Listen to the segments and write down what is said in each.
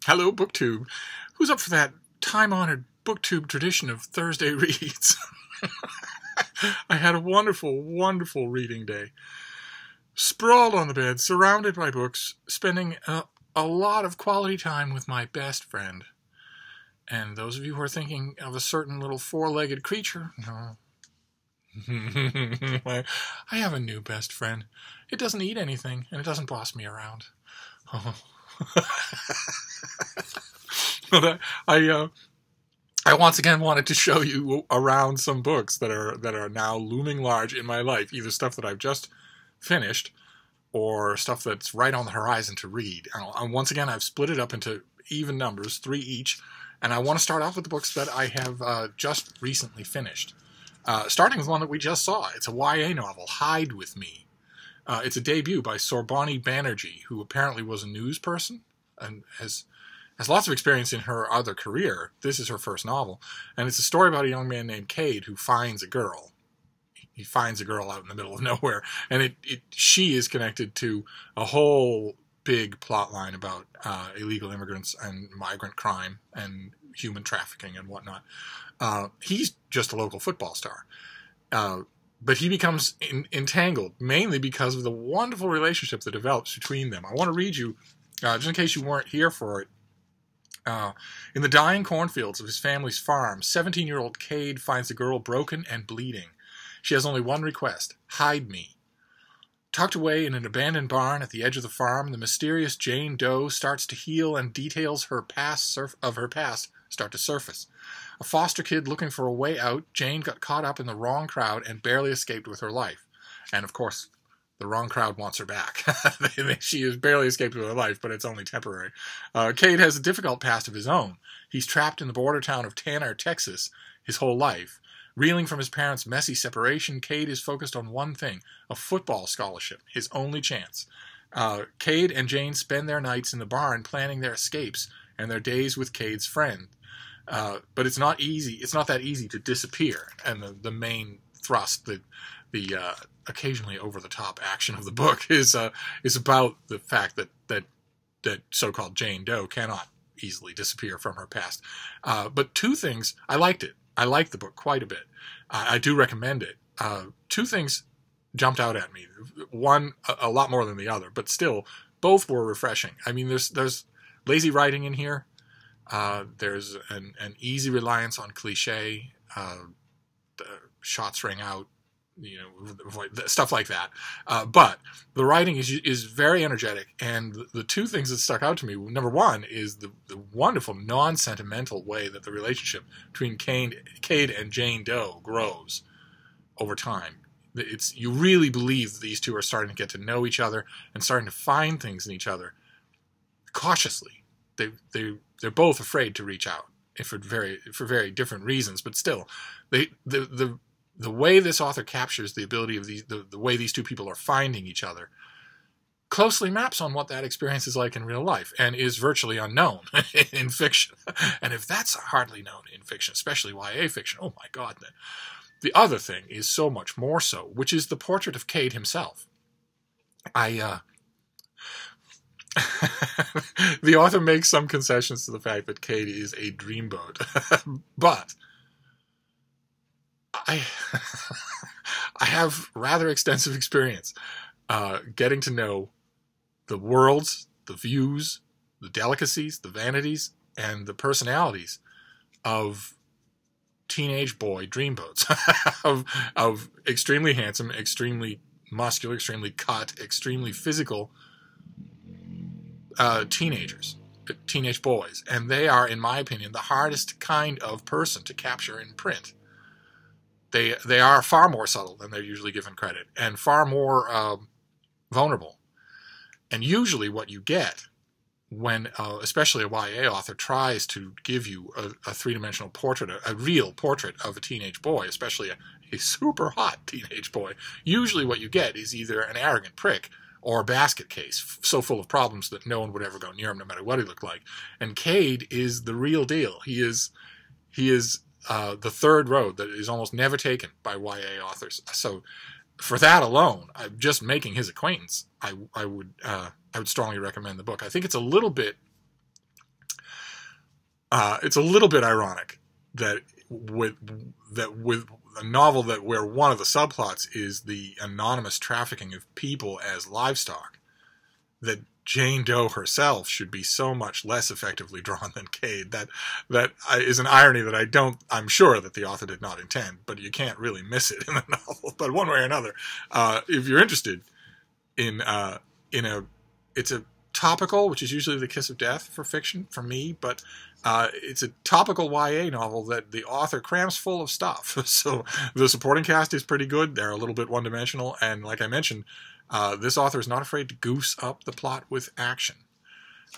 Hello, BookTube. Who's up for that time-honored BookTube tradition of Thursday reads? I had a wonderful, wonderful reading day. Sprawled on the bed, surrounded by books, spending a lot of quality time with my best friend. And those of you who are thinking of a certain little four-legged creature, no. I have a new best friend. It doesn't eat anything, and it doesn't boss me around. Oh. I once again wanted to show you around some books that are now looming large in my life, either stuff that I've just finished or stuff that's right on the horizon to read. And once again, I've split it up into even numbers, 3 each, and I want to start off with the books that I have just recently finished. Starting with one that we just saw. It's a YA novel, Hide With Me. It's a debut by Sorbani Banerjee, who apparently was a news person and has lots of experience in her other career. This is her first novel, and it's a story about a young man named Cade who finds a girl. He finds a girl out in the middle of nowhere, and she is connected to a whole big plot line about illegal immigrants and migrant crime and human trafficking and whatnot. He's just a local football star. But he becomes entangled, mainly because of the wonderful relationship that develops between them. I want to read you, just in case you weren't here for it. In the dying cornfields of his family's farm, 17-year-old Cade finds a girl broken and bleeding. She has only one request: hide me. Tucked away in an abandoned barn at the edge of the farm, the mysterious Jane Doe starts to heal, and details of her past start to surface. A foster kid looking for a way out, Jane got caught up in the wrong crowd and barely escaped with her life. And of course, the wrong crowd wants her back. She has barely escaped with her life, but it's only temporary. Cade has a difficult past of his own. He's trapped in the border town of Tanner, Texas, his whole life. Reeling from his parents' messy separation, Cade is focused on one thing: a football scholarship, his only chance. Cade and Jane spend their nights in the barn planning their escapes and their days with Cade's friend. But it's not easy. It's not that easy to disappear. And the main thrust, the occasionally over-the-top action of the book is about the fact that so-called Jane Doe cannot easily disappear from her past. But two things, I liked it. I liked the book quite a bit. I do recommend it. Two things jumped out at me. One, a lot more than the other, but still, both were refreshing. I mean, there's lazy writing in here. There's an easy reliance on cliche. The shots ring out, stuff like that. But the writing is very energetic, and the two things that stuck out to me, number one, is the wonderful non-sentimental way that the relationship between Cade and Jane Doe grows over time. You really believe that these two are starting to get to know each other and starting to find things in each other cautiously. They're both afraid to reach out for very different reasons, but still, the way this author captures the ability of the way these two people are finding each other closely maps on what that experience is like in real life, and is virtually unknown in fiction. And if that's hardly known in fiction, especially YA fiction, oh my God! The other thing is so much more so, which is the portrait of Cade himself. The author makes some concessions to the fact that Cade is a dreamboat, but I have rather extensive experience getting to know the worlds, the views, the delicacies, the vanities, and the personalities of teenage boy dreamboats, of extremely handsome, extremely muscular, extremely cut, extremely physical teenage boys. And they are, in my opinion, the hardest kind of person to capture in print. They are far more subtle than they're usually given credit, and far more vulnerable. And usually what you get when, especially a YA author, tries to give you a three-dimensional portrait, a real portrait of a teenage boy, especially a super hot teenage boy, usually what you get is either an arrogant prick or a basket case so full of problems that no one would ever go near him, no matter what he looked like. And Cade is the real deal. He is the third road that is almost never taken by YA authors. So for that alone, just making his acquaintance, I would strongly recommend the book. I think it's a little bit It's a little bit ironic that with a novel where one of the subplots is the anonymous trafficking of people as livestock, that Jane Doe herself should be so much less effectively drawn than Cade. That is an irony that I'm sure that the author did not intend, but you can't really miss it in the novel. But one way or another, if you're interested it's a topical, which is usually the kiss of death for fiction for me, but it's a topical YA novel that the author crams full of stuff. So the supporting cast is pretty good. They're a little bit one-dimensional, and like I mentioned, this author is not afraid to goose up the plot with action.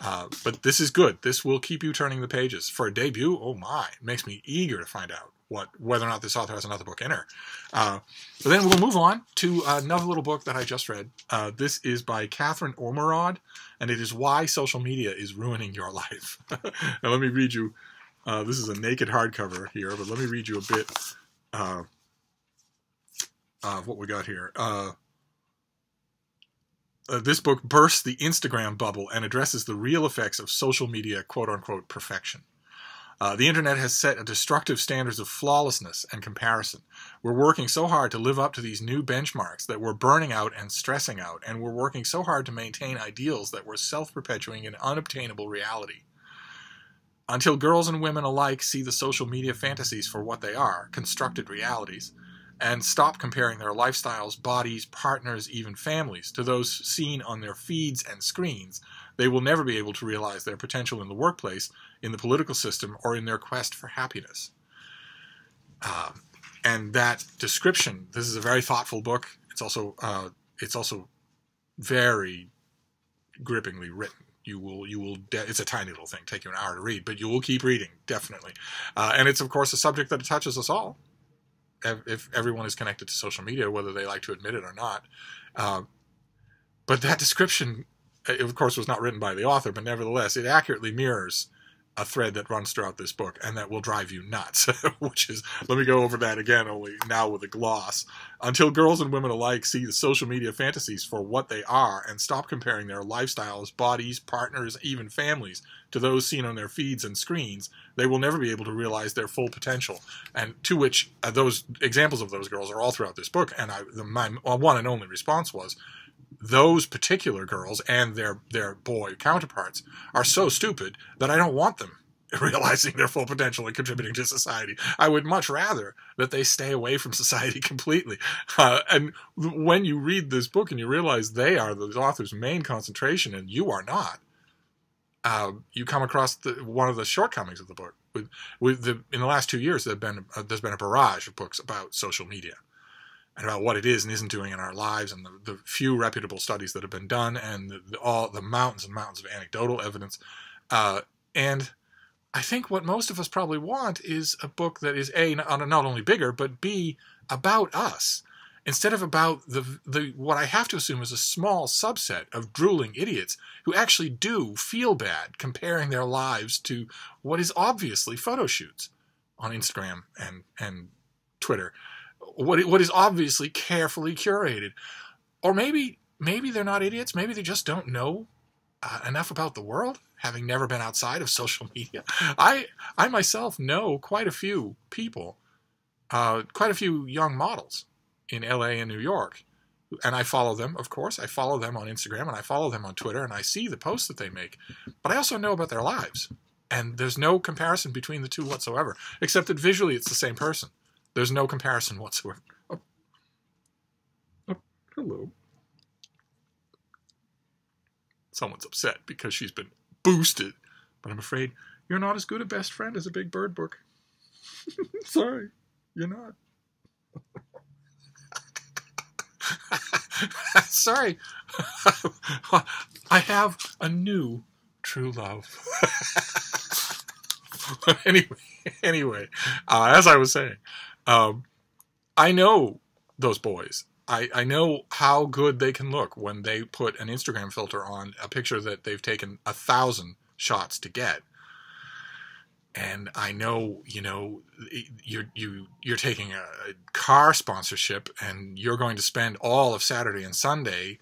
But this is good. This will keep you turning the pages. For a debut, oh my, it makes me eager to find out whether or not this author has another book in her. But then we'll move on to another little book that I just read. This is by Catherine Ormerod, and it is Why Social Media is Ruining Your Life. Now let me read you, this is a naked hardcover here, but let me read you a bit of what we got here. This book bursts the Instagram bubble and addresses the real effects of social media quote-unquote perfection. The internet has set destructive standards of flawlessness and comparison. We're working so hard to live up to these new benchmarks that we're burning out and stressing out, and we're working so hard to maintain ideals that we're self-perpetuating an unobtainable reality. Until girls and women alike see the social media fantasies for what they are, constructed realities, and stop comparing their lifestyles, bodies, partners, even families to those seen on their feeds and screens, they will never be able to realize their potential in the workplace, in the political system, or in their quest for happiness. And that description, this is a very thoughtful book. It's also very grippingly written. It's a tiny little thing, take you an hour to read, but you will keep reading, definitely. And it's, of course, a subject that touches us all. If everyone is connected to social media, whether they like to admit it or not. But that description, of course, was not written by the author, but nevertheless, it accurately mirrors a thread that runs throughout this book, and that will drive you nuts, which is, let me go over that again, only now with a gloss. Until girls and women alike see the social media fantasies for what they are and stop comparing their lifestyles, bodies, partners, even families to those seen on their feeds and screens, they will never be able to realize their full potential. And to which those examples of those girls are all throughout this book, and my one and only response was, those particular girls and their boy counterparts are so stupid that I don't want them realizing their full potential and contributing to society. I would much rather that they stay away from society completely. And when you read this book and you realize they are the author's main concentration and you are not, you come across one of the shortcomings of the book. In the last 2 years, there's been a barrage of books about social media and about what it is and isn't doing in our lives, and the few reputable studies that have been done, and the mountains and mountains of anecdotal evidence. And I think what most of us probably want is a book that is A, not only bigger, but B, about us, instead of about what I have to assume is a small subset of drooling idiots who actually do feel bad comparing their lives to what is obviously photo shoots on Instagram and Twitter. What is obviously carefully curated. Or maybe they're not idiots. Maybe they just don't know enough about the world, having never been outside of social media. I myself know quite a few people, quite a few young models in LA and New York. And I follow them, of course. I follow them on Instagram and I follow them on Twitter and I see the posts that they make. But I also know about their lives. And there's no comparison between the two whatsoever, except that visually it's the same person. There's no comparison whatsoever. Oh, hello. Someone's upset because she's been boosted. But I'm afraid you're not as good a best friend as a Big Bird book. Sorry, you're not. Sorry. I have a new true love. Anyway, as I was saying, I know those boys. I know how good they can look when they put an Instagram filter on a picture that they've taken 1,000 shots to get. And I know, you're taking a car sponsorship and you're going to spend all of Saturday and Sunday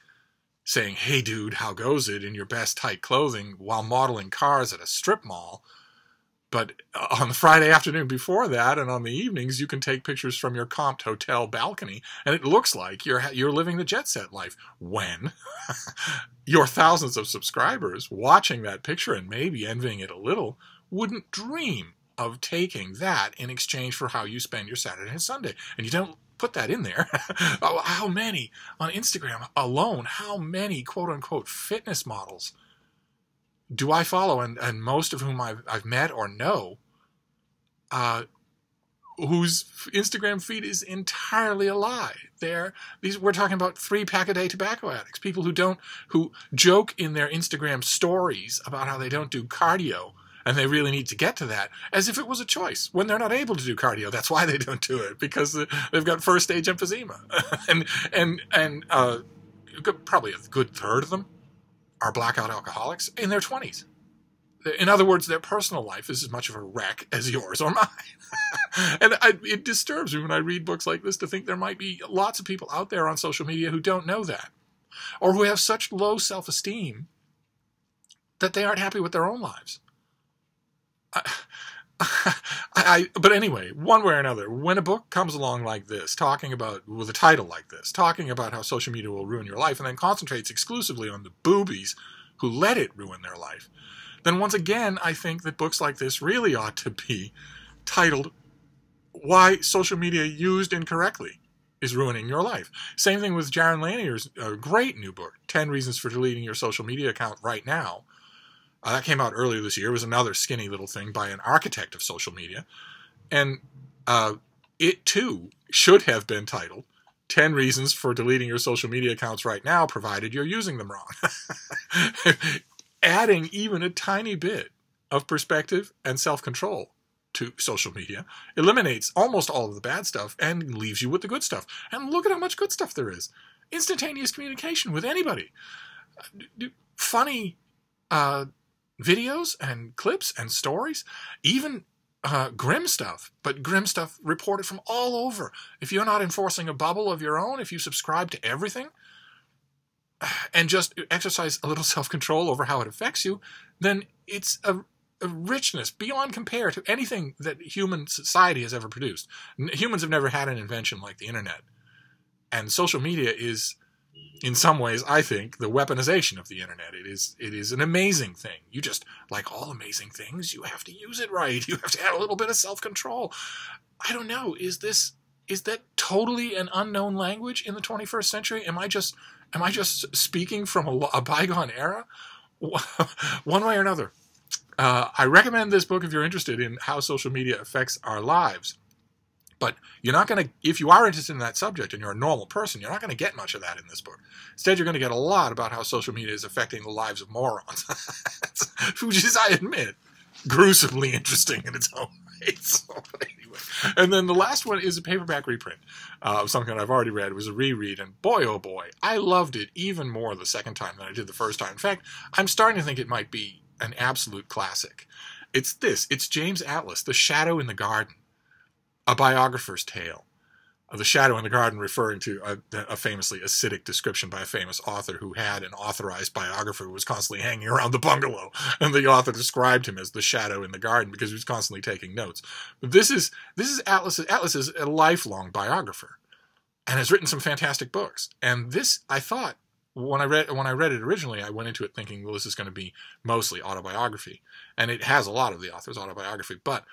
saying, "Hey dude, how goes it?" in your best tight clothing while modeling cars at a strip mall. But on the Friday afternoon before that, and on the evenings, you can take pictures from your comped hotel balcony, and it looks like you're living the jet set life. When your thousands of subscribers watching that picture and maybe envying it a little wouldn't dream of taking that in exchange for how you spend your Saturday and Sunday. And you don't put that in there. Oh, how many on Instagram alone? How many quote-unquote fitness models do I follow, and most of whom I've met or know, whose Instagram feed is entirely a lie? We're talking about 3-pack-a-day tobacco addicts, people who joke in their Instagram stories about how they don't do cardio, and they really need to get to that, as if it was a choice when they're not able to do cardio. That's why they don't do it, because they've got first-stage emphysema, and probably a good third of them are blackout alcoholics in their 20s. In other words, their personal life is as much of a wreck as yours or mine. And it disturbs me when I read books like this to think there might be lots of people out there on social media who don't know that, or who have such low self-esteem that they aren't happy with their own lives. But anyway, one way or another, when a book comes along like this, talking about, with a title like this, talking about how social media will ruin your life, and then concentrates exclusively on the boobies who let it ruin their life, then once again, I think that books like this really ought to be titled, Why Social Media Used Incorrectly is Ruining Your Life. Same thing with Jaron Lanier's great new book, 10 Reasons for Deleting Your Social Media Account Right Now. That came out earlier this year. It was another skinny little thing by an architect of social media. And it, too, should have been titled 10 Reasons for Deleting Your Social Media Accounts Right Now, provided you're using them wrong. Adding even a tiny bit of perspective and self-control to social media eliminates almost all of the bad stuff and leaves you with the good stuff. And look at how much good stuff there is. Instantaneous communication with anybody. Funny videos and clips and stories, even grim stuff, but grim stuff reported from all over. If you're not enforcing a bubble of your own, if you subscribe to everything and just exercise a little self-control over how it affects you, then it's a richness beyond compare to anything that human society has ever produced. Humans have never had an invention like the internet. And social media is, in some ways, I think, the weaponization of the internet. It is an amazing thing. You just, like all amazing things, you have to use it right. You have to have a little bit of self-control. I don't know. Is that totally an unknown language in the 21st century? Am I just speaking from a bygone era? One way or another. I recommend this book if you're interested in how social media affects our lives. But you're not going to, if you are interested in that subject and you're a normal person, you're not going to get much of that in this book. Instead, you're going to get a lot about how social media is affecting the lives of morons, which is, I admit, gruesomely interesting in its own right. So, anyway. And then the last one is a paperback reprint of something that I've already read. It was a reread, and boy, oh boy, I loved it even more the second time than I did the first time. In fact, I'm starting to think it might be an absolute classic. It's James Atlas, The Shadow in the Garden. A biographer's tale. The Shadow in the Garden referring to a famously acidic description by a famous author who had an authorized biographer who was constantly hanging around the bungalow. And the author described him as the shadow in the garden because he was constantly taking notes. But this is Atlas. Atlas is a lifelong biographer and has written some fantastic books. And this, I thought, when I read it originally, I went into it thinking, well, this is going to be mostly autobiography. And it has a lot of the author's autobiography. But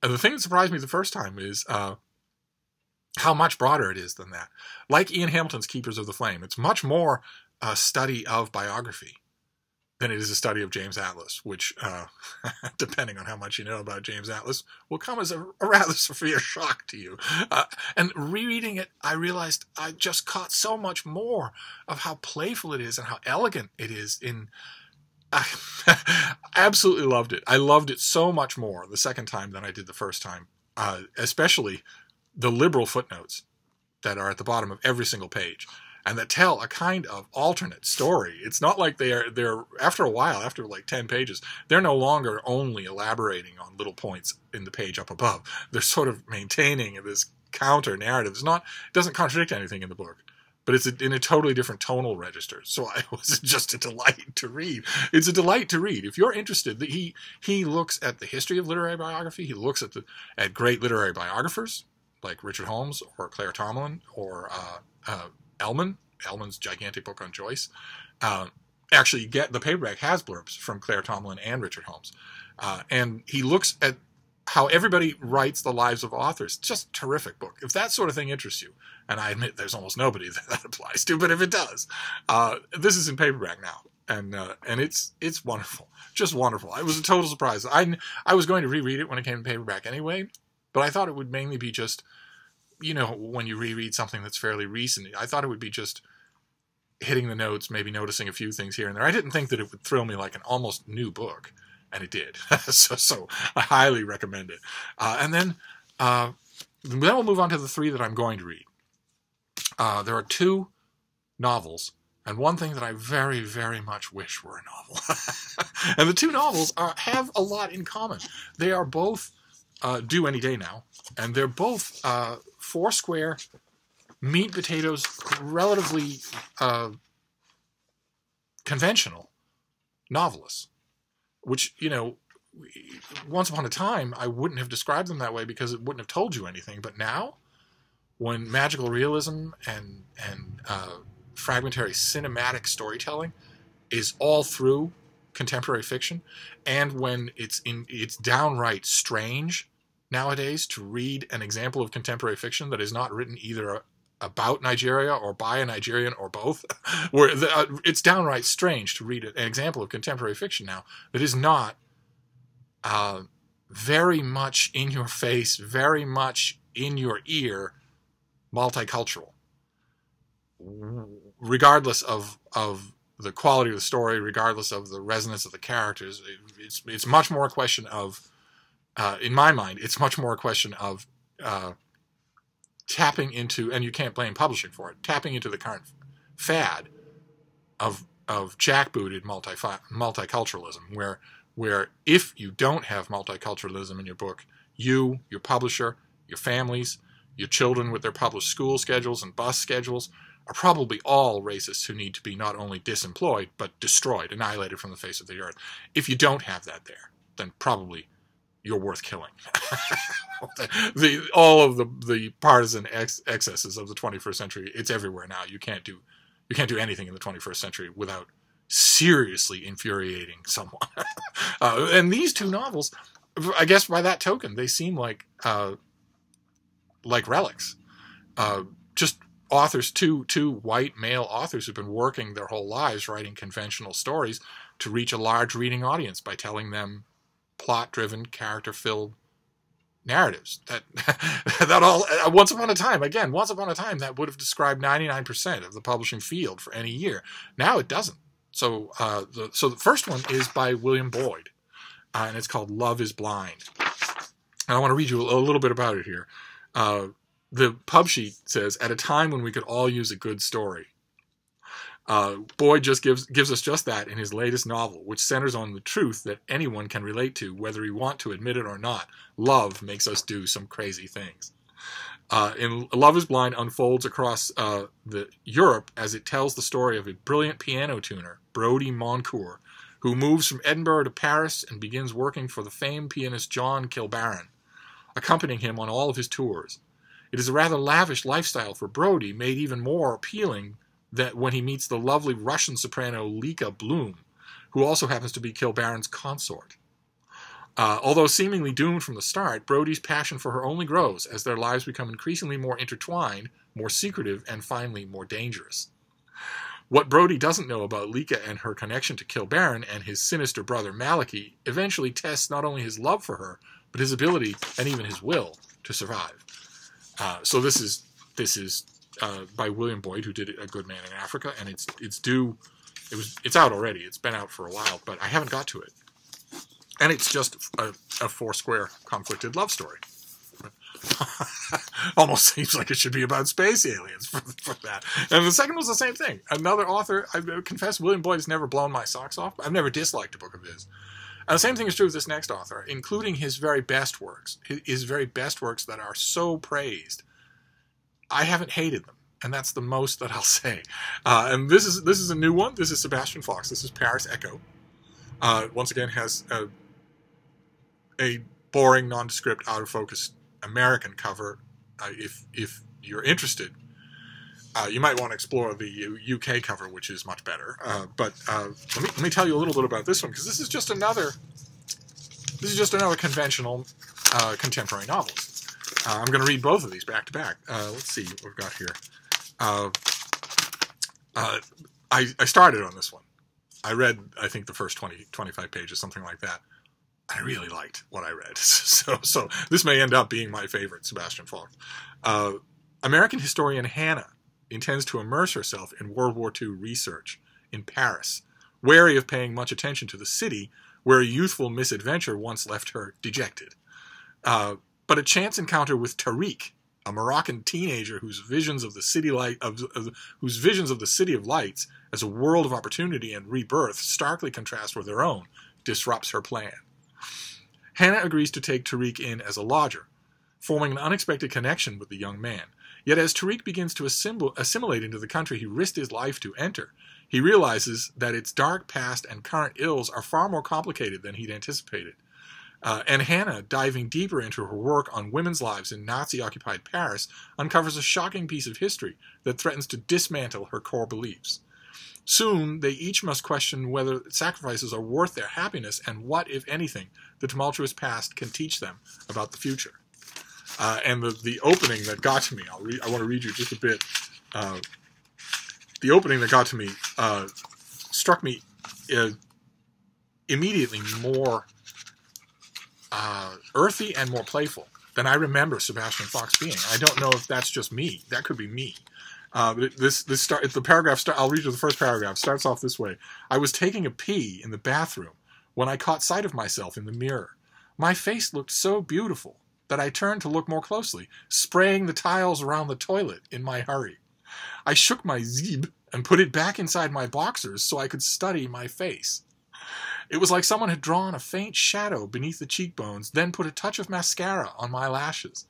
the thing that surprised me the first time is how much broader it is than that. Like Ian Hamilton's Keepers of the Flame, it's much more a study of biography than it is a study of James Atlas, which, depending on how much you know about James Atlas, will come as a rather severe shock to you. And rereading it, I realized I just caught so much more of how playful it is and how elegant it is in... I absolutely loved it. I loved it so much more the second time than I did the first time, especially the liberal footnotes that are at the bottom of every single page and that tell a kind of alternate story. It's not like they're after a while, after like 10 pages, they're no longer only elaborating on little points in the page up above. They're sort of maintaining this counter narrative. It doesn't contradict anything in the book. but it's in a totally different tonal register. So it was just a delight to read. It's a delight to read. If you're interested, he looks at the history of literary biography. He looks at great literary biographers like Richard Holmes or Claire Tomlin or Ellman's gigantic book on Joyce. Actually, the paperback has blurbs from Claire Tomlin and Richard Holmes. And he looks at how everybody writes the lives of authors. Just a terrific book. If that sort of thing interests you, and I admit there's almost nobody that applies to, but if it does, this is in paperback now. And it's wonderful. Just wonderful. It was a total surprise. I was going to reread it when it came in paperback anyway, but I thought it would mainly be just, when you reread something that's fairly recent, I thought it would be just hitting the notes, maybe noticing a few things here and there. I didn't think that it would thrill me like an almost new book, and it did. so I highly recommend it. And then we'll move on to the 3 that I'm going to read. There are 2 novels, and one thing that I very, very much wish were a novel. And the 2 novels have a lot in common. They are both due any day now, and they're both Foursquare, meat potatoes, relatively conventional novelists, which, once upon a time, I wouldn't have described them that way because it wouldn't have told you anything. But now, when magical realism and fragmentary cinematic storytelling is all through contemporary fiction, and when it's downright strange nowadays to read an example of contemporary fiction that is not written either about Nigeria or by a Nigerian or both, where it's downright strange to read an example of contemporary fiction now that is not very much in your face, very much in your ear, multicultural. Regardless of the quality of the story, regardless of the resonance of the characters, it's much more a question of, in my mind, it's much more a question of tapping into, and you can't blame publishing for it, tapping into the current fad of jackbooted multiculturalism, where if you don't have multiculturalism in your book, you, your publisher, your families, your children with their published school schedules and bus schedules are probably all racists who need to be not only disemployed, but destroyed, annihilated from the face of the earth. If you don't have that there, then probably you're worth killing. All of the partisan excesses of the 21st century, it's everywhere now. You can't do anything in the 21st century without seriously infuriating someone. And these 2 novels, I guess by that token, they seem like relics. Just authors, two white male authors who've been working their whole lives writing conventional stories to reach a large reading audience by telling them plot-driven, character-filled narratives. That all, once upon a time, that would have described 99% of the publishing field for any year. Now it doesn't. So the first one is by William Boyd, and it's called Love is Blind. And I want to read you a little bit about it here. The pub sheet says, at a time when we could all use a good story. Boyd just gives us just that in his latest novel, which centers on the truth that anyone can relate to, whether we want to admit it or not. Love makes us do some crazy things. In Love is Blind unfolds across Europe as it tells the story of a brilliant piano tuner, Brodie Moncur, who moves from Edinburgh to Paris and begins working for the famed pianist John Kilbarron, accompanying him on all of his tours. It is a rather lavish lifestyle for Brodie, made even more appealing that when he meets the lovely Russian soprano Lika Bloom, who also happens to be Kilbarron's consort. Although seemingly doomed from the start, Brodie's passion for her only grows as their lives become increasingly more intertwined, more secretive, and finally more dangerous. What Brodie doesn't know about Lika and her connection to Kilbarron and his sinister brother Malachy eventually tests not only his love for her, but his ability and even his will to survive. So this is by William Boyd, who did A Good Man in Africa, and it's out already. It's been out for a while, but I haven't got to it. And it's just a Foursquare conflicted love story. Almost seems like it should be about space aliens for that. And the second was the same thing. Another author, I confess, William Boyd has never blown my socks off. I've never disliked a book of his. And the same thing is true of this next author, including his very best works. His very best works that are so praised. I haven't hated them. and that's the most that I'll say. And this is a new one. This is Sebastian Faulks. This is Paris Echo. Once again, has a boring, nondescript, out of focus American cover. If you're interested, you might want to explore the UK cover, which is much better. But let me tell you a little bit about this one, because this is just another conventional contemporary novelist. I'm going to read both of these back to back. Let's see what we've got here. I started on this one. I read, I think, the first 20, 25 pages, something like that. I really liked what I read. So this may end up being my favorite Sebastian Faulks. American historian Hannah intends to immerse herself in World War II research in Paris, wary of paying much attention to the city where a youthful misadventure once left her dejected. But a chance encounter with Tariq, a Moroccan teenager whose visions of the city of lights as a world of opportunity and rebirth starkly contrast with her own, disrupts her plan. Hannah agrees to take Tariq in as a lodger, forming an unexpected connection with the young man. Yet as Tariq begins to assimilate into the country he risked his life to enter, he realizes that its dark past and current ills are far more complicated than he'd anticipated. And Hannah, diving deeper into her work on women's lives in Nazi-occupied Paris, uncovers a shocking piece of history that threatens to dismantle her core beliefs. Soon, they each must question whether sacrifices are worth their happiness and what, if anything, the tumultuous past can teach them about the future. And the opening that got to me, I want to read you just a bit. The opening that got to me struck me immediately more earthy and more playful than I remember Sebastian Faulks being. I don't know if that's just me. That could be me. But the paragraph. I'll read you the first paragraph. Starts off this way: I was taking a pee in the bathroom when I caught sight of myself in the mirror. My face looked so beautiful that I turned to look more closely, spraying the tiles around the toilet in my hurry. I shook my zib and put it back inside my boxers so I could study my face. It was like someone had drawn a faint shadow beneath the cheekbones, then put a touch of mascara on my lashes.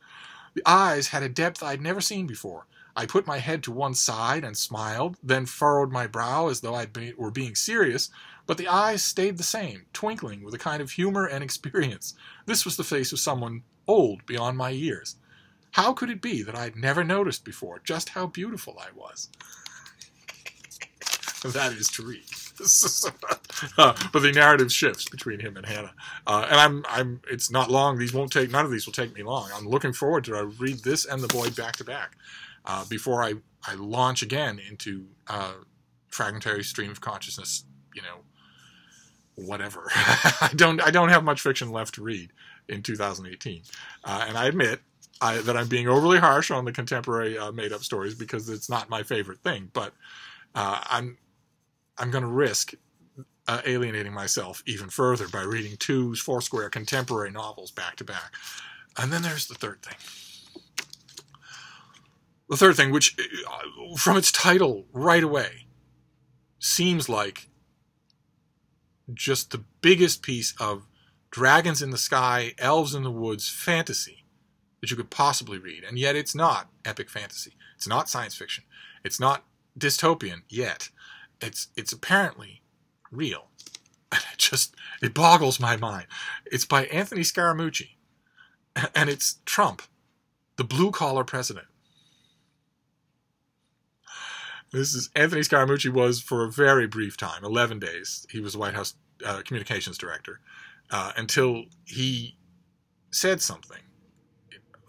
The eyes had a depth I'd never seen before. I put my head to one side and smiled, then furrowed my brow as though I were being serious, but the eyes stayed the same, twinkling with a kind of humor and experience. This was the face of someone old beyond my years. How could it be that I'd never noticed before just how beautiful I was? That is to read. But the narrative shifts between him and Hannah, and it's not long. None of these will take me long. I'm looking forward to read this and The Void back to back before I launch again into fragmentary stream of consciousness. Whatever. I don't have much fiction left to read in 2018, and I admit that I'm being overly harsh on the contemporary made-up stories because it's not my favorite thing. But I'm going to risk alienating myself even further by reading two Foursquare contemporary novels back to back. And then there's the third thing. The third thing, which from its title right away seems like just the biggest piece of dragons in the sky, elves in the woods fantasy that you could possibly read. And yet it's not epic fantasy. It's not science fiction. It's not dystopian yet. It's apparently real. It boggles my mind. It's by Anthony Scaramucci. And it's Trump, the blue-collar president. Anthony Scaramucci was, for a very brief time, 11 days, he was the White House communications director, until he said something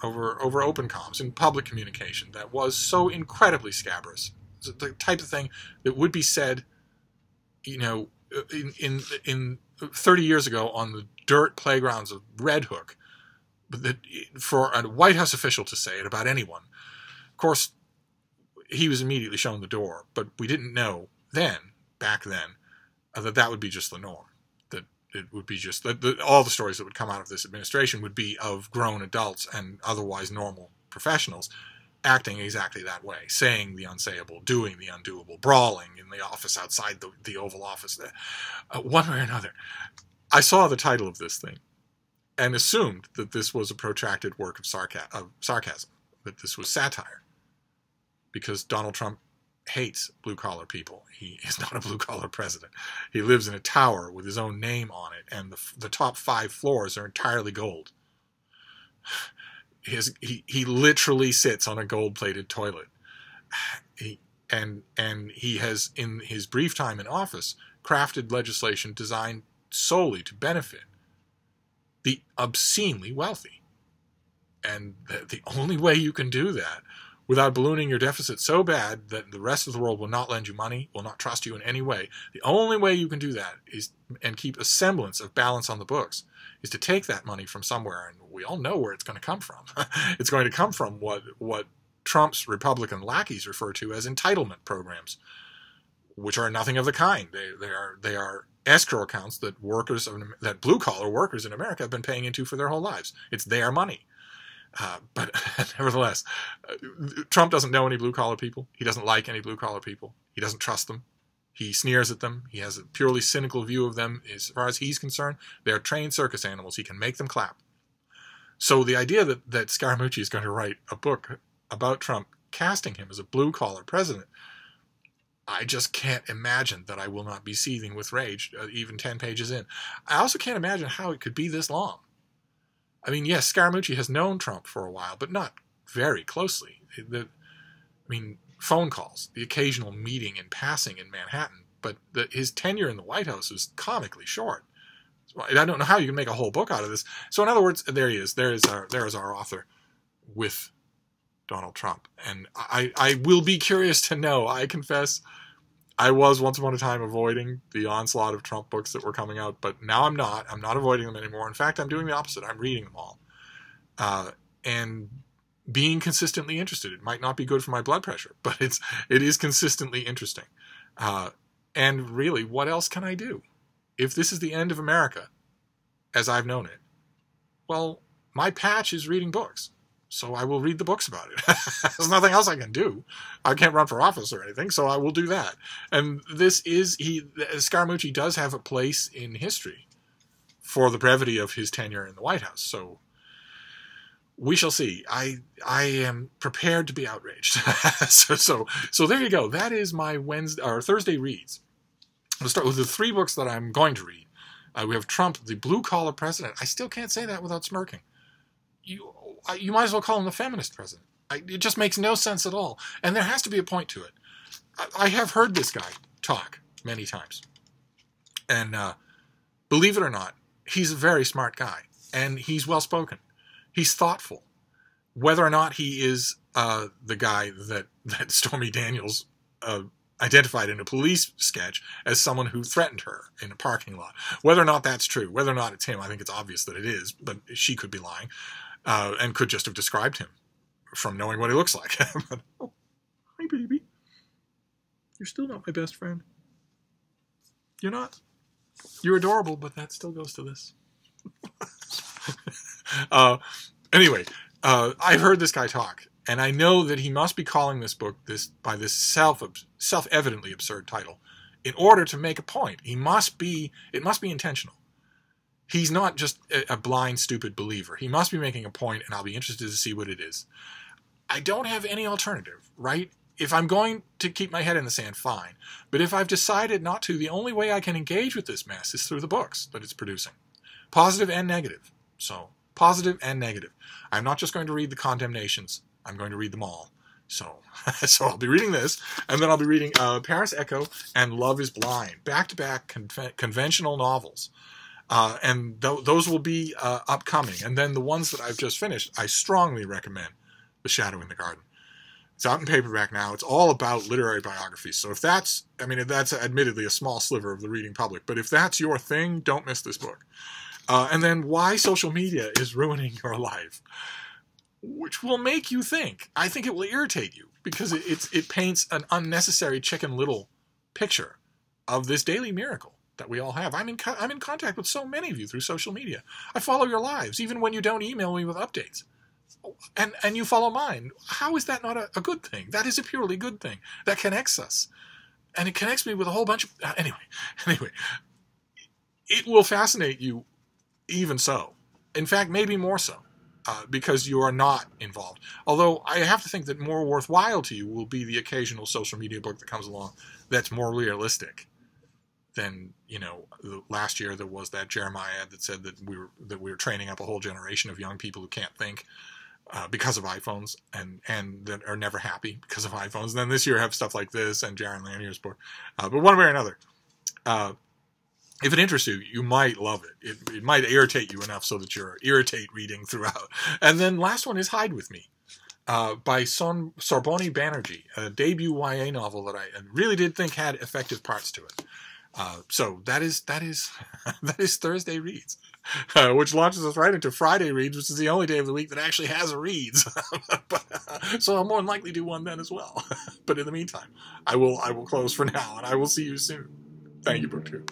over open comms in public communication that was so incredibly scabrous. The type of thing that would be said, in 30 years ago on the dirt playgrounds of Red Hook, but that for a White House official to say it about anyone. Of course, he was immediately shown the door, but we didn't know back then, that would be just the norm. That it would be just all the stories that would come out of this administration would be of grown adults and otherwise normal professionals acting exactly that way, saying the unsayable, doing the undoable, brawling in the office outside the Oval Office. One way or another. I saw the title of this thing and assumed that this was a protracted work of sarcasm, that this was satire. because Donald Trump hates blue-collar people. He is not a blue-collar president. He lives in a tower with his own name on it, and the top 5 floors are entirely gold. He literally sits on a gold-plated toilet. And he has, in his brief time in office, crafted legislation designed solely to benefit the obscenely wealthy. And the only way you can do that without ballooning your deficit so bad that the rest of the world will not lend you money, will not trust you in any way, the only way you can do that is, and keep a semblance of balance on the books, is to take that money from somewhere, and we all know where it's going to come from. It's going to come from what Trump's Republican lackeys refer to as entitlement programs, which are nothing of the kind. They are escrow accounts that that blue-collar workers in America have been paying into for their whole lives. It's their money. But nevertheless, Trump doesn't know any blue-collar people. He doesn't like any blue-collar people. He doesn't trust them. He sneers at them. He has a purely cynical view of them. As far as he's concerned, they're trained circus animals. He can make them clap. So the idea that Scaramucci is going to write a book about Trump, casting him as a blue-collar president, I just can't imagine that I will not be seething with rage, even 10 pages in. I also can't imagine how it could be this long. I mean, yes, Scaramucci has known Trump for a while, but not very closely. Phone calls, the occasional meeting in passing in Manhattan, but his tenure in the White House is comically short. I don't know how you can make a whole book out of this. So in other words, there he is. There is our author with Donald Trump. And I will be curious to know. I confess I was once upon a time avoiding the onslaught of Trump books that were coming out, but now I'm not. I'm not avoiding them anymore. In fact, I'm doing the opposite. I'm reading them all. And being consistently interested. It might not be good for my blood pressure, but it is consistently interesting. And really, what else can I do? If this is the end of America, as I've known it, well, my patch is reading books. So I will read the books about it. There's nothing else I can do. I can't run for office or anything, so I will do that. And Scaramucci does have a place in history for the brevity of his tenure in the White House. So we shall see. I am prepared to be outraged. So there you go. That is my Thursday reads. I'll start with the 3 books that I'm going to read. We have Trump, the blue-collar president. I still can't say that without smirking. You might as well call him the feminist president. It just makes no sense at all. And there has to be a point to it. I have heard this guy talk many times. And believe it or not, he's a very smart guy. And he's well-spoken. He's thoughtful. Whether or not he is the guy that Stormy Daniels identified in a police sketch as someone who threatened her in a parking lot. Whether or not that's true, whether or not it's him, I think it's obvious that it is, but she could be lying. And could just have described him from knowing what he looks like. But, oh, hi, baby. You're still not my best friend. You're not. You're adorable, but that still goes to this. Anyway, I've heard this guy talk, and I know that he must be calling this book by this self-evidently absurd title in order to make a point. It must be intentional. He's not just a blind, stupid believer. He must be making a point, and I'll be interested to see what it is. I don't have any alternative, right? If I'm going to keep my head in the sand, fine. But if I've decided not to, the only way I can engage with this mess is through the books that it's producing. Positive and negative. So, positive and negative. I'm not just going to read the condemnations. I'm going to read them all. So I'll be reading this, and then I'll be reading Paris Echo and Love is Blind. Back-to-back conventional novels. And those will be upcoming. And then the ones that I've just finished, I strongly recommend The Shadow in the Garden. It's out in paperback now. It's all about literary biographies. So if that's admittedly a small sliver of the reading public, but if that's your thing, don't miss this book. And then Why Social Media is Ruining Your Life, which will make you think. I think it will irritate you because it paints an unnecessary Chicken Little picture of this daily miracle that we all have. I'm in contact with so many of you through social media. I follow your lives, even when you don't email me with updates. And you follow mine. How is that not a good thing? That is a purely good thing. That connects us. And it connects me with a whole bunch of... Anyway. It will fascinate you even so. In fact, maybe more so. because you are not involved. Although I have to think that more worthwhile to you will be the occasional social media book that comes along that's more realistic than, you know, last year there was that Jeremiah ad that said that we were training up a whole generation of young people who can't think because of iPhones and that are never happy because of iPhones. And then this year I have stuff like this and Jaron Lanier's book. But one way or another, if it interests you, you might love it. It might irritate you enough so that you're irritate reading throughout. And then last one is Hide With Me by Sarboni Banerjee, a debut YA novel that I really did think had effective parts to it. So that is Thursday Reads, which launches us right into Friday Reads, which is the only day of the week that actually has a Reads. So I'll more than likely do one then as well. But in the meantime, I will close for now, and I will see you soon. Thank you, BookTube.